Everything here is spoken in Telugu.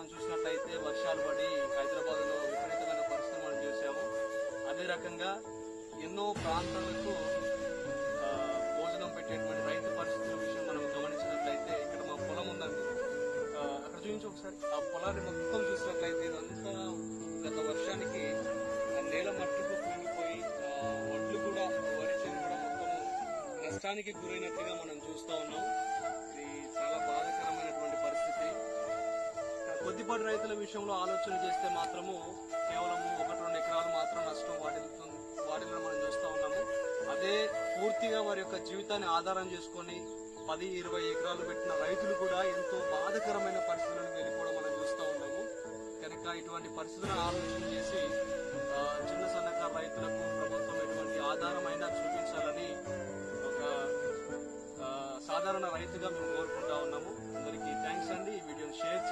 మనం చూసినట్లయితే వర్షాలు పడి హైదరాబాద్ లో విపరీతమైన పరిస్థితులు మనం చూసాము. అదే రకంగా ఎన్నో ప్రాంతాలకు భోజనం పెట్టేటువంటి రైతు పరిస్థితుల విషయం మనం గమనించినట్లయితే ఇక్కడ మా పొలం ఉందండి. అక్కడ చూపించి ఒకసారి ఆ పొలాన్ని మొత్తం చూసినట్లయితే ఇదంతా గత వర్షానికి నేల మట్టుకు కుంగిపోయి వడ్లు కూడా వరి చేను కూడా మొత్తం నష్టానికి గురైనట్టుగా మనం చూస్తా ఉన్నాం. ఇది చాలా బాధాకరమైనటువంటి పరిస్థితి. కొద్దిపాటి రైతుల విషయంలో ఆలోచన చేస్తే మాత్రము కేవలం 1-2 ఎకరాలు మాత్రం నష్టం వాటిలో మనం చూస్తా ఉన్నాము. అదే పూర్తిగా వారి యొక్క జీవితాన్ని ఆధారం చేసుకుని 10-20 ఎకరాలు పెట్టిన రైతులు కూడా ఎంతో బాధాకరమైన పరిస్థితులను వెళ్ళిపోవడం మనం చూస్తూ ఉన్నాము. కనుక ఇటువంటి పరిస్థితులను ఆలోచన చేసి చిన్న సన్నకారు రైతులకు ప్రభుత్వం ఎటువంటి ఆధారమైనా చూపించాలని ఒక సాధారణ రైతుగా మేము కోరుకుంటా ఉన్నాము. అందరికీ థ్యాంక్స్ అండి. ఈ వీడియోని షేర్